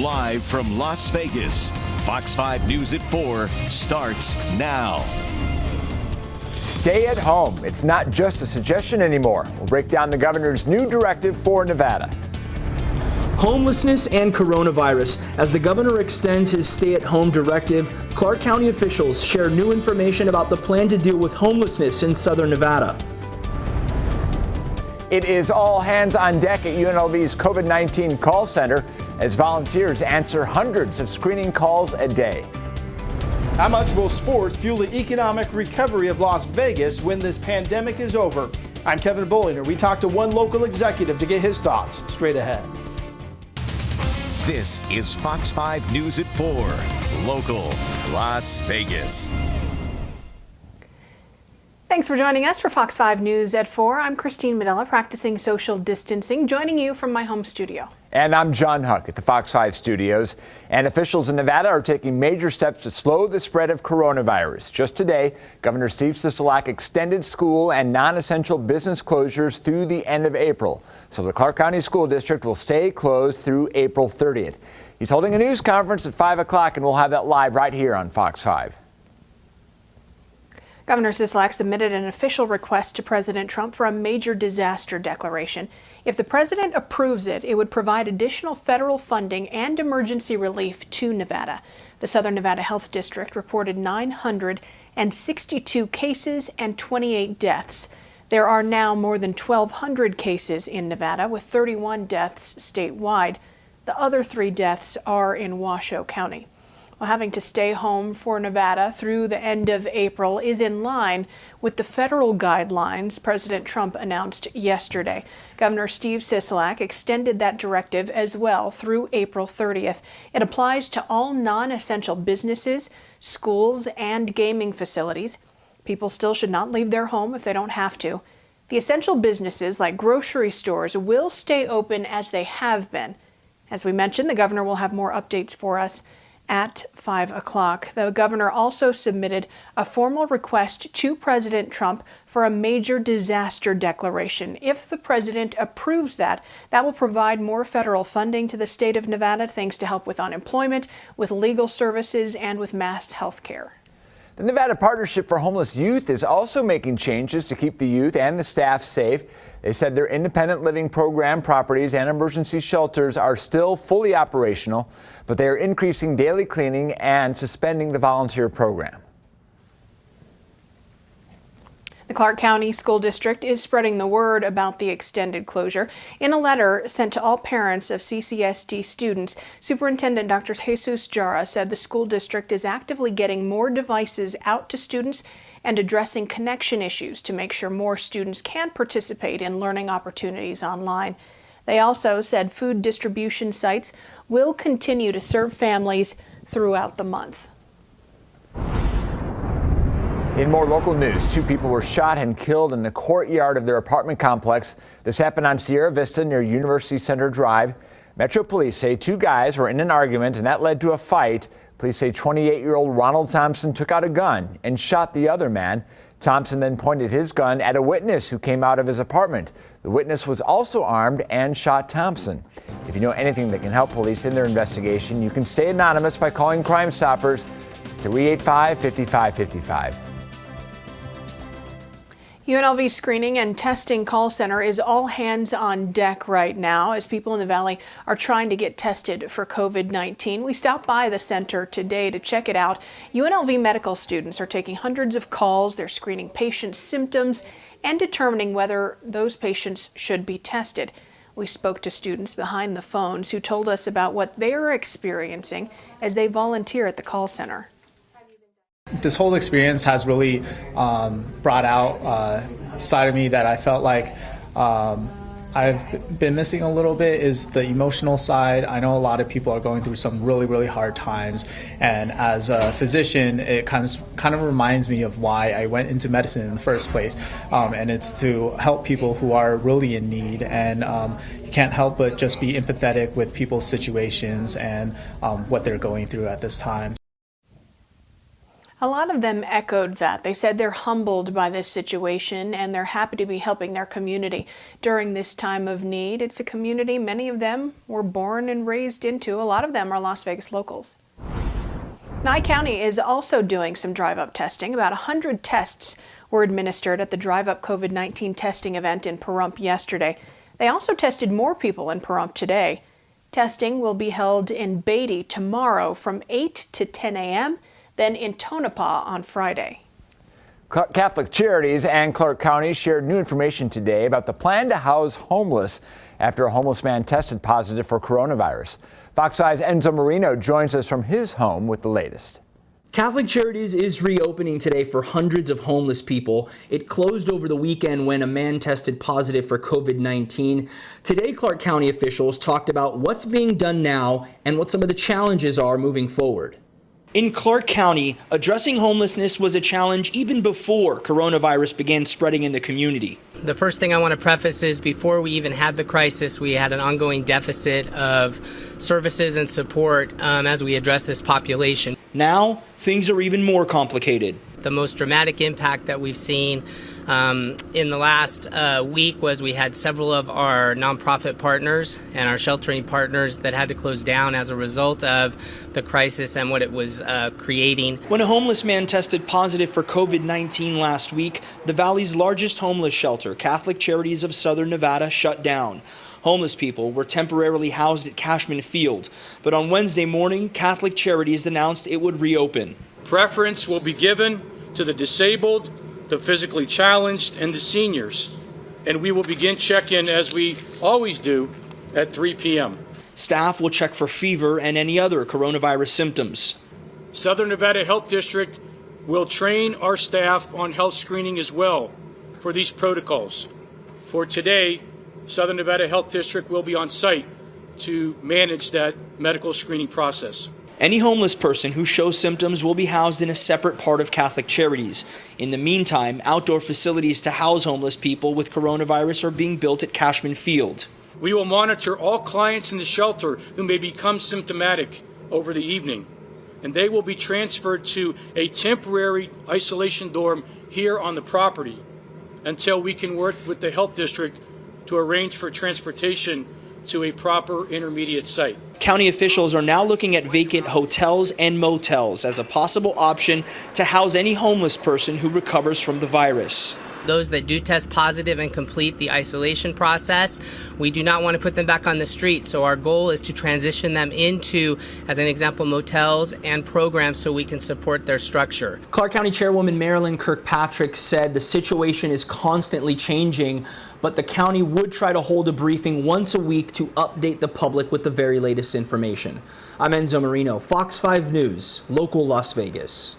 Live from Las Vegas, Fox 5 News at 4 starts now. Stay at home. It's not just a suggestion anymore. We'll break down the governor's new directive for Nevada. Homelessness and coronavirus. As the governor extends his stay-at-home directive, Clark County officials share new information about the plan to deal with homelessness in southern Nevada. It is all hands on deck at UNLV's COVID-19 call center as volunteers answer hundreds of screening calls a day. How much will sports fuel the economic recovery of Las Vegas when this pandemic is over? I'm Kevin Bollinger. We talked to one local executive to get his thoughts. Straight ahead. This is Fox 5 News at 4, local Las Vegas. Thanks for joining us for Fox 5 News at 4. I'm Christine Medella, practicing social distancing, joining you from my home studio. And I'm John Huck at the Fox 5 studios. And officials in Nevada are taking major steps to slow the spread of coronavirus. Just today, Governor Steve Sisolak extended school and non-essential business closures through the end of April. So the Clark County School District will stay closed through April 30th. He's holding a news conference at 5 o'clock, and we'll have that live right here on Fox 5. Governor Sisolak submitted an official request to President Trump for a major disaster declaration. If the president approves it, it would provide additional federal funding and emergency relief to Nevada. The Southern Nevada Health District reported 962 cases and 28 deaths. There are now more than 1,200 cases in Nevada, with 31 deaths statewide. The other 3 deaths are in Washoe County. Well, having to stay home for Nevada through the end of April is in line with the federal guidelines President Trump announced yesterday. Governor Steve Sisolak extended that directive as well through April 30th. It applies to all non-essential businesses, schools, and gaming facilities. People still should not leave their home if they don't have to. The essential businesses like grocery stores will stay open as they have been. As we mentioned, the governor will have more updates for us at 5 o'clock. The governor also submitted a formal request to President Trump for a major disaster declaration. If the president approves that, that will provide more federal funding to the state of Nevada, things to help with unemployment, with legal services, and with mass health care. The Nevada Partnership for Homeless Youth is also making changes to keep the youth and the staff safe. They said their independent living program properties and emergency shelters are still fully operational, but they are increasing daily cleaning and suspending the volunteer program. The Clark County School District is spreading the word about the extended closure. In a letter sent to all parents of CCSD students, Superintendent Dr. Jesus Jara said the school district is actively getting more devices out to students and addressing connection issues to make sure more students can participate in learning opportunities online. They also said food distribution sites will continue to serve families throughout the month. In more local news, 2 people were shot and killed in the courtyard of their apartment complex. This happened on Sierra Vista near University Center Drive. Metro Police say 2 guys were in an argument and that led to a fight. Police say 28-year-old Ronald Thompson took out a gun and shot the other man. Thompson then pointed his gun at a witness who came out of his apartment. The witness was also armed and shot Thompson. If you know anything that can help police in their investigation, you can stay anonymous by calling Crime Stoppers 385-5555. UNLV screening and testing call center is all hands on deck right now as people in the valley are trying to get tested for COVID-19. We stopped by the center today to check it out. UNLV medical students are taking hundreds of calls. They're screening patients' symptoms and determining whether those patients should be tested. We spoke to students behind the phones who told us about what they're experiencing as they volunteer at the call center. This whole experience has really brought out a side of me that I felt like I've been missing a little bit, is the emotional side. I know a lot of people are going through some really, really hard times, and as a physician, it kind of reminds me of why I went into medicine in the first place, and it's to help people who are really in need, and you can't help but just be empathetic with people's situations and what they're going through at this time. A lot of them echoed that. They said they're humbled by this situation and they're happy to be helping their community during this time of need. It's a community many of them were born and raised into. A lot of them are Las Vegas locals. Nye County is also doing some drive-up testing. About 100 tests were administered at the drive-up COVID-19 testing event in Pahrump yesterday. They also tested more people in Pahrump today. Testing will be held in Beatty tomorrow from 8 to 10 a.m., then in Tonopah on Friday. Catholic Charities and Clark County shared new information today about the plan to house homeless after a homeless man tested positive for coronavirus. Fox 5's Enzo Marino joins us from his home with the latest. Catholic Charities is reopening today for hundreds of homeless people. It closed over the weekend when a man tested positive for COVID-19. Today, Clark County officials talked about what's being done now and what some of the challenges are moving forward. In Clark County, addressing homelessness was a challenge even before coronavirus began spreading in the community. The first thing I want to preface is before we even had the crisis, we had an ongoing deficit of services and support as we address this population. Now, things are even more complicated. The most dramatic impact that we've seen in the last week was we had several of our nonprofit partners and our sheltering partners that had to close down as a result of the crisis and what it was creating. When a homeless man tested positive for COVID-19 last week, the Valley's largest homeless shelter, Catholic Charities of Southern Nevada, shut down. Homeless people were temporarily housed at Cashman Field, but on Wednesday morning, Catholic Charities announced it would reopen. Preference will be given to the disabled, the physically challenged, and the seniors. And we will begin check-in as we always do at 3 p.m. Staff will check for fever and any other coronavirus symptoms. Southern Nevada Health District will train our staff on health screening as well for these protocols. For today, Southern Nevada Health District will be on site to manage that medical screening process. Any homeless person who shows symptoms will be housed in a separate part of Catholic Charities. In the meantime, outdoor facilities to house homeless people with coronavirus are being built at Cashman Field. We will monitor all clients in the shelter who may become symptomatic over the evening, and they will be transferred to a temporary isolation dorm here on the property until we can work with the health district to arrange for transportation to a proper intermediate site. County officials are now looking at vacant hotels and motels as a possible option to house any homeless person who recovers from the virus. Those that do test positive and complete the isolation process, we do not want to put them back on the street. So our goal is to transition them into, as an example, motels and programs so we can support their structure. Clark County Chairwoman Marilyn Kirkpatrick said the situation is constantly changing, but the county would try to hold a briefing once a week to update the public with the very latest information. I'm Enzo Marino, Fox 5 News, local Las Vegas.